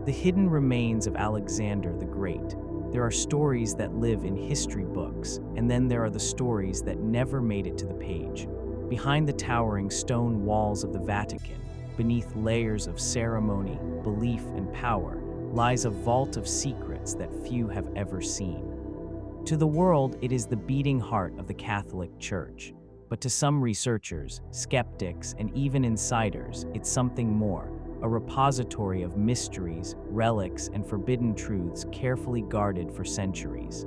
The hidden remains of Alexander the Great. There are stories that live in history books, and then there are the stories that never made it to the page. Behind the towering stone walls of the Vatican, beneath layers of ceremony, belief, and power, lies a vault of secrets that few have ever seen. To the world, it is the beating heart of the Catholic Church. But to some researchers, skeptics, and even insiders, it's something more, a repository of mysteries, relics, and forbidden truths carefully guarded for centuries.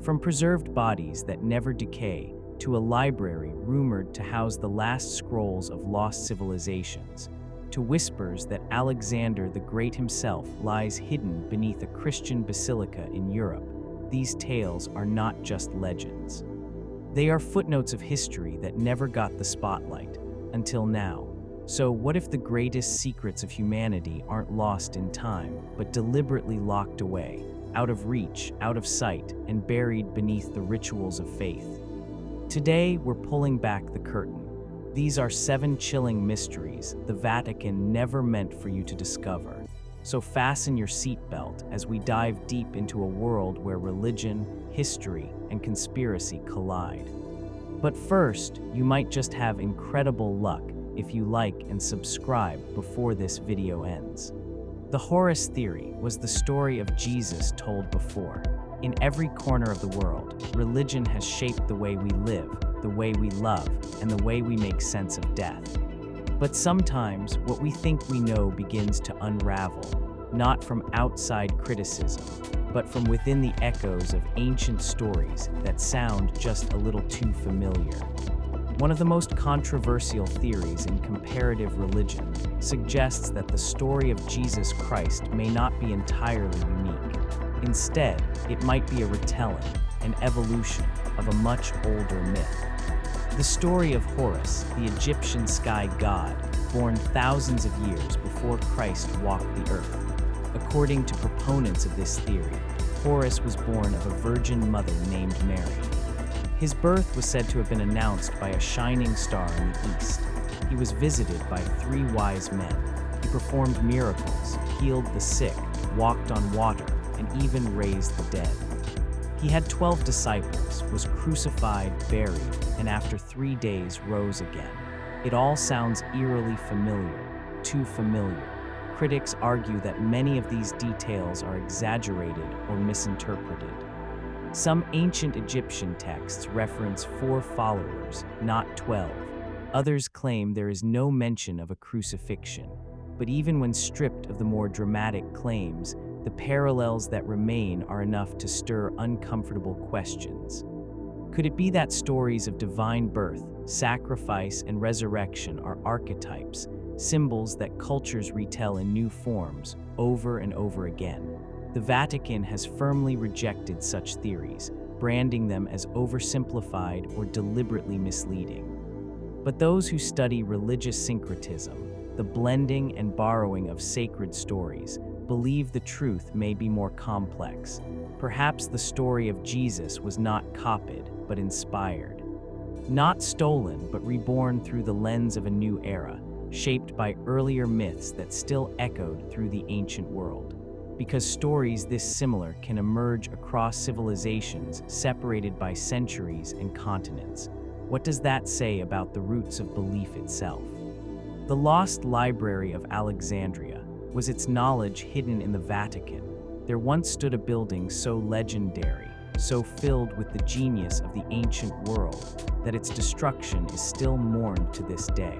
From preserved bodies that never decay, to a library rumored to house the last scrolls of lost civilizations, to whispers that Alexander the Great himself lies hidden beneath a Christian basilica in Europe, these tales are not just legends. They are footnotes of history that never got the spotlight, until now. So what if the greatest secrets of humanity aren't lost in time, but deliberately locked away, out of reach, out of sight, and buried beneath the rituals of faith? Today, we're pulling back the curtain. These are 7 chilling mysteries the Vatican never meant for you to discover. So fasten your seatbelt as we dive deep into a world where religion, history, and conspiracy collide. But first, you might just have incredible luck if you like and subscribe before this video ends. The Horus theory was the story of Jesus told before. In every corner of the world, religion has shaped the way we live, the way we love, and the way we make sense of death. But sometimes, what we think we know begins to unravel, not from outside criticism, but from within the echoes of ancient stories that sound just a little too familiar. One of the most controversial theories in comparative religion suggests that the story of Jesus Christ may not be entirely unique. Instead, it might be a retelling, an evolution of a much older myth. The story of Horus, the Egyptian sky god, born thousands of years before Christ walked the earth. According to proponents of this theory, Horus was born of a virgin mother named Mary. His birth was said to have been announced by a shining star in the east. He was visited by 3 wise men. He performed miracles, healed the sick, walked on water, and even raised the dead. He had 12 disciples, was crucified, buried, and after 3 days rose again. It all sounds eerily familiar, too familiar. Critics argue that many of these details are exaggerated or misinterpreted. Some ancient Egyptian texts reference 4 followers, not 12. Others claim there is no mention of a crucifixion. But even when stripped of the more dramatic claims, the parallels that remain are enough to stir uncomfortable questions. Could it be that stories of divine birth, sacrifice, and resurrection are archetypes, symbols that cultures retell in new forms, over and over again? The Vatican has firmly rejected such theories, branding them as oversimplified or deliberately misleading. But those who study religious syncretism, the blending and borrowing of sacred stories, believe the truth may be more complex. Perhaps the story of Jesus was not copied, but inspired. Not stolen, but reborn through the lens of a new era, shaped by earlier myths that still echoed through the ancient world. Because stories this similar can emerge across civilizations separated by centuries and continents. What does that say about the roots of belief itself? The lost library of Alexandria was its knowledge hidden in the Vatican. There once stood a building so legendary, so filled with the genius of the ancient world, that its destruction is still mourned to this day.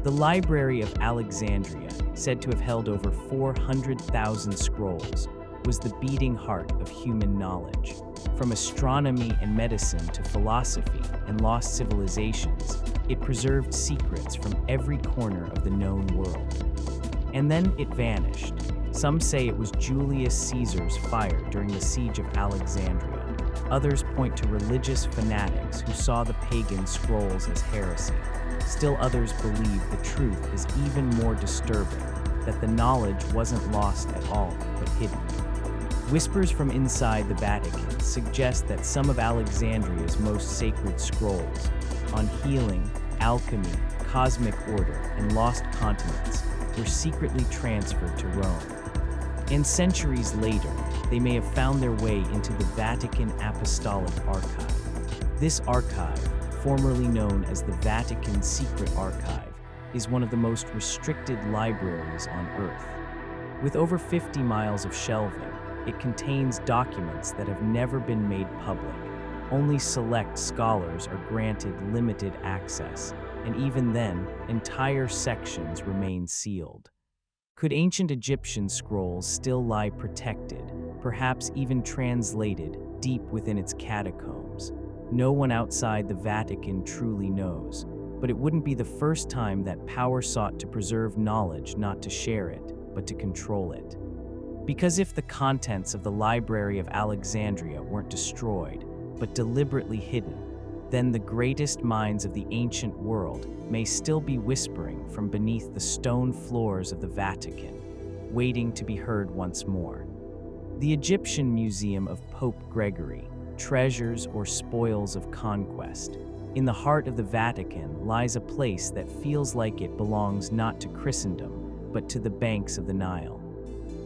The Library of Alexandria, said to have held over 400,000 scrolls, was the beating heart of human knowledge. From astronomy and medicine to philosophy and lost civilizations, it preserved secrets from every corner of the known world. And then it vanished. Some say it was Julius Caesar's fire during the siege of Alexandria. Others point to religious fanatics who saw the pagan scrolls as heresy. Still others believe the truth is even more disturbing, that the knowledge wasn't lost at all, but hidden. Whispers from inside the Vatican suggest that some of Alexandria's most sacred scrolls, on healing, alchemy, cosmic order, and lost continents, were secretly transferred to Rome. And centuries later, they may have found their way into the Vatican Apostolic Archive. This archive, formerly known as the Vatican Secret Archive, is one of the most restricted libraries on Earth. With over 50 miles of shelving, it contains documents that have never been made public. Only select scholars are granted limited access, and even then, entire sections remain sealed. Could ancient Egyptian scrolls still lie protected, perhaps even translated, deep within its catacombs? No one outside the Vatican truly knows, but it wouldn't be the first time that power sought to preserve knowledge, not to share it, but to control it. Because if the contents of the Library of Alexandria weren't destroyed, but deliberately hidden, then the greatest minds of the ancient world may still be whispering from beneath the stone floors of the Vatican, waiting to be heard once more. The Egyptian Museum of Pope Gregory, treasures or spoils of conquest. In the heart of the Vatican lies a place that feels like it belongs not to Christendom, but to the banks of the Nile.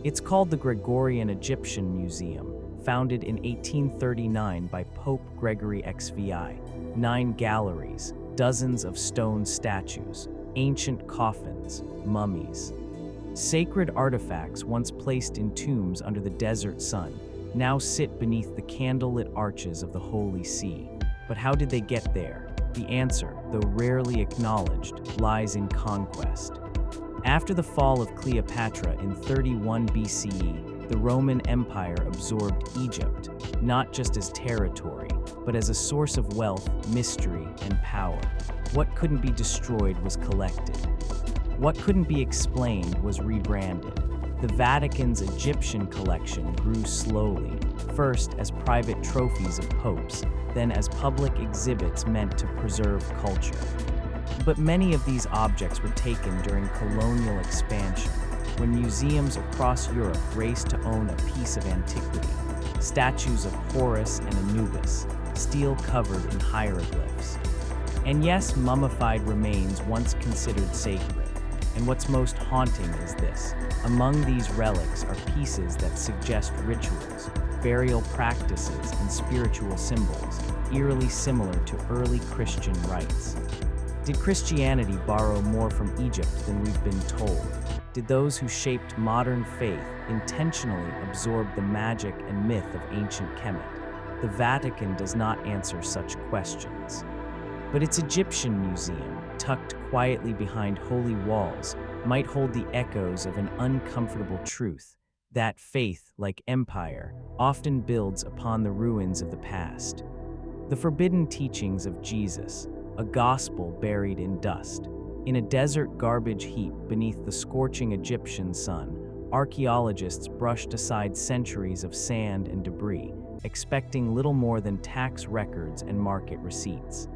It's called the Gregorian Egyptian Museum, founded in 1839 by Pope Gregory XVI. 9 galleries, dozens of stone statues, ancient coffins, mummies. Sacred artifacts once placed in tombs under the desert sun now sit beneath the candlelit arches of the Holy See. But how did they get there? The answer, though rarely acknowledged, lies in conquest. After the fall of Cleopatra in 31 BCE, the Roman Empire absorbed Egypt, not just as territory, but as a source of wealth, mystery, and power. What couldn't be destroyed was collected. What couldn't be explained was rebranded. The Vatican's Egyptian collection grew slowly, first as private trophies of popes, then as public exhibits meant to preserve culture. But many of these objects were taken during colonial expansion, when museums across Europe raced to own a piece of antiquity. Statues of Horus and Anubis, steel covered in hieroglyphs. And yes, mummified remains once considered sacred. And what's most haunting is this: among these relics are pieces that suggest rituals, burial practices, and spiritual symbols, eerily similar to early Christian rites. Did Christianity borrow more from Egypt than we've been told? Did those who shaped modern faith intentionally absorb the magic and myth of ancient Kemet? The Vatican does not answer such questions. But its Egyptian museum, tucked quietly behind holy walls, might hold the echoes of an uncomfortable truth: that faith, like empire, often builds upon the ruins of the past. The forbidden teachings of Jesus, a gospel buried in dust. In a desert garbage heap beneath the scorching Egyptian sun, archaeologists brushed aside centuries of sand and debris, expecting little more than tax records and market receipts.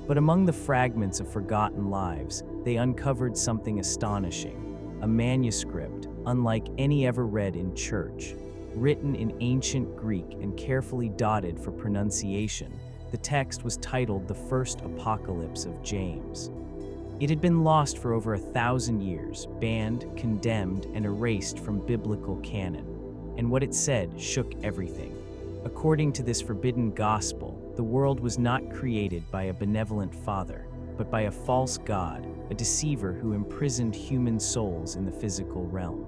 But among the fragments of forgotten lives, they uncovered something astonishing: a manuscript unlike any ever read in church. Written in ancient Greek and carefully dotted for pronunciation, the text was titled The First Apocalypse of James. It had been lost for over 1,000 years, banned, condemned, and erased from biblical canon. And what it said shook everything. According to this forbidden gospel, the world was not created by a benevolent father, but by a false god, a deceiver who imprisoned human souls in the physical realm.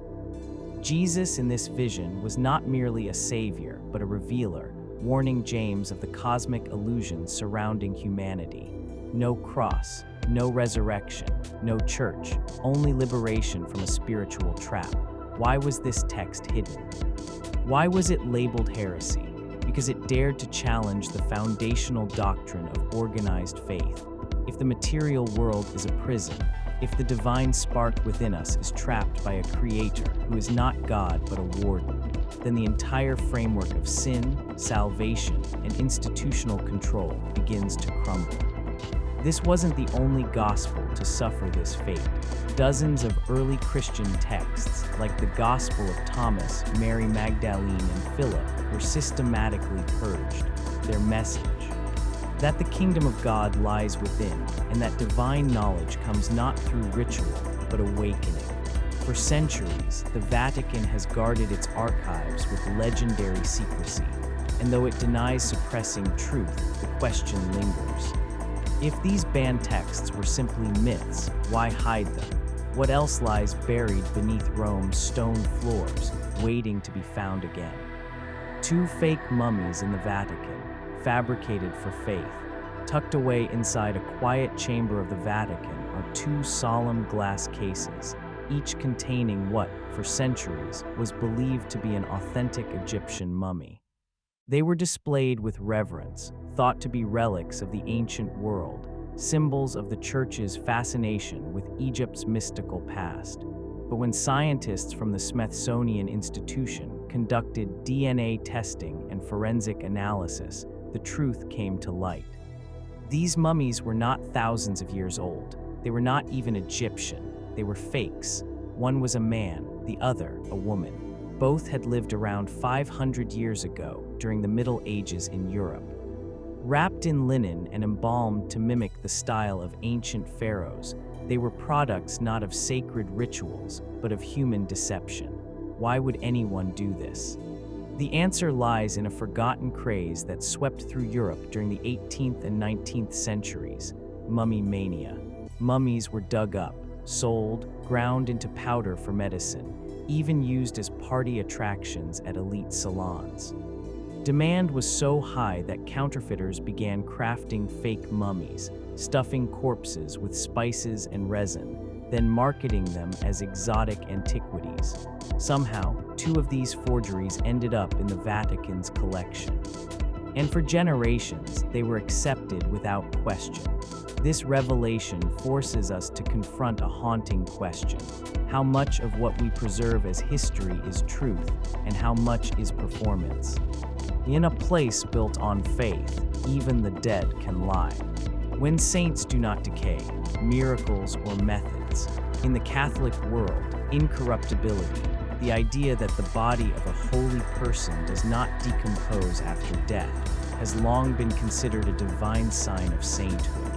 Jesus in this vision was not merely a savior, but a revealer, warning James of the cosmic illusions surrounding humanity. No cross, no resurrection, no church, only liberation from a spiritual trap. Why was this text hidden? Why was it labeled heresy? Because it dared to challenge the foundational doctrine of organized faith. If the material world is a prison, if the divine spark within us is trapped by a creator who is not God but a warden, then the entire framework of sin, salvation, and institutional control begins to crumble. This wasn't the only gospel to suffer this fate. Dozens of early Christian texts, like the Gospel of Thomas, Mary Magdalene, and Philip, were systematically purged. Their message: that the kingdom of God lies within, and that divine knowledge comes not through ritual, but awakening. For centuries, the Vatican has guarded its archives with legendary secrecy, and though it denies suppressing truth, the question lingers. If these banned texts were simply myths, why hide them? What else lies buried beneath Rome's stone floors, waiting to be found again? Two fake mummies in the Vatican, fabricated for faith, tucked away inside a quiet chamber of the Vatican, are two solemn glass cases, each containing what, for centuries, was believed to be an authentic Egyptian mummy. They were displayed with reverence, thought to be relics of the ancient world, symbols of the Church's fascination with Egypt's mystical past. But when scientists from the Smithsonian Institution conducted DNA testing and forensic analysis, the truth came to light. These mummies were not thousands of years old. They were not even Egyptian. They were fakes. One was a man, the other a woman. Both had lived around 500 years ago during the Middle Ages in Europe. Wrapped in linen and embalmed to mimic the style of ancient pharaohs, they were products not of sacred rituals, but of human deception. Why would anyone do this? The answer lies in a forgotten craze that swept through Europe during the 18th and 19th centuries: mummy mania. Mummies were dug up, sold, ground into powder for medicine, even used as party attractions at elite salons. Demand was so high that counterfeiters began crafting fake mummies, stuffing corpses with spices and resin, then marketing them as exotic antiquities. Somehow, two of these forgeries ended up in the Vatican's collection. And for generations, they were accepted without question. This revelation forces us to confront a haunting question: how much of what we preserve as history is truth, and how much is performance? In a place built on faith, even the dead can lie. When saints do not decay, miracles or methods. In the Catholic world, incorruptibility, the idea that the body of a holy person does not decompose after death, has long been considered a divine sign of sainthood.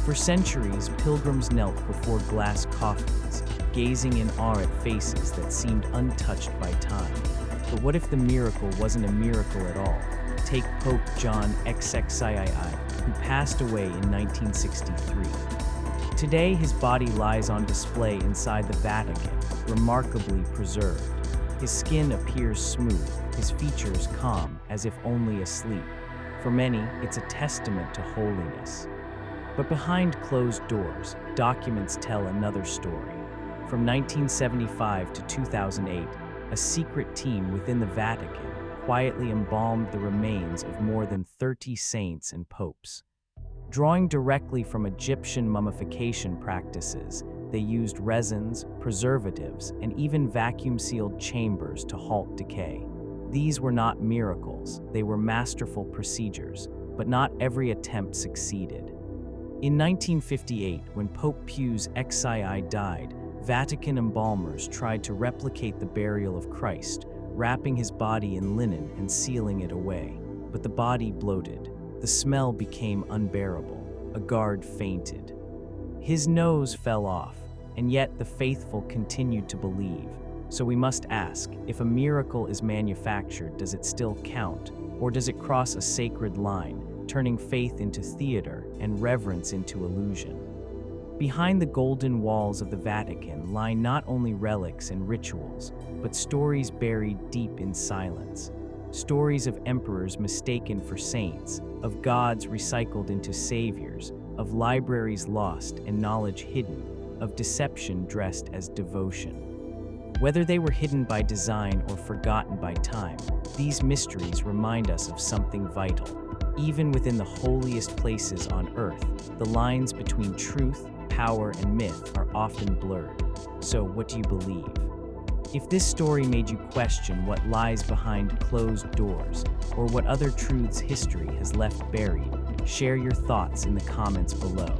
For centuries, pilgrims knelt before glass coffins, gazing in awe at faces that seemed untouched by time. But what if the miracle wasn't a miracle at all? Take Pope John XXIII, who passed away in 1963. Today, his body lies on display inside the Vatican, remarkably preserved. His skin appears smooth, his features calm, as if only asleep. For many, it's a testament to holiness. But behind closed doors, documents tell another story. From 1975 to 2008, a secret team within the Vatican quietly embalmed the remains of more than 30 saints and popes. Drawing directly from Egyptian mummification practices, they used resins, preservatives, and even vacuum-sealed chambers to halt decay. These were not miracles, they were masterful procedures, but not every attempt succeeded. In 1958, when Pope Pius XII died, Vatican embalmers tried to replicate the burial of Christ, wrapping his body in linen and sealing it away. But the body bloated. The smell became unbearable. A guard fainted. His nose fell off, and yet the faithful continued to believe. So we must ask, if a miracle is manufactured, does it still count? Or does it cross a sacred line, turning faith into theater and reverence into illusion? Behind the golden walls of the Vatican lie not only relics and rituals, but stories buried deep in silence. Stories of emperors mistaken for saints, of gods recycled into saviors, of libraries lost and knowledge hidden, of deception dressed as devotion. Whether they were hidden by design or forgotten by time, these mysteries remind us of something vital. Even within the holiest places on earth, the lines between truth, power, and myth are often blurred. So, what do you believe? If this story made you question what lies behind closed doors, or what other truths history has left buried, share your thoughts in the comments below.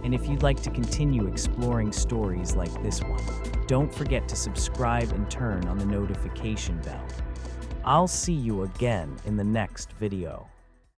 And if you'd like to continue exploring stories like this one, don't forget to subscribe and turn on the notification bell. I'll see you again in the next video.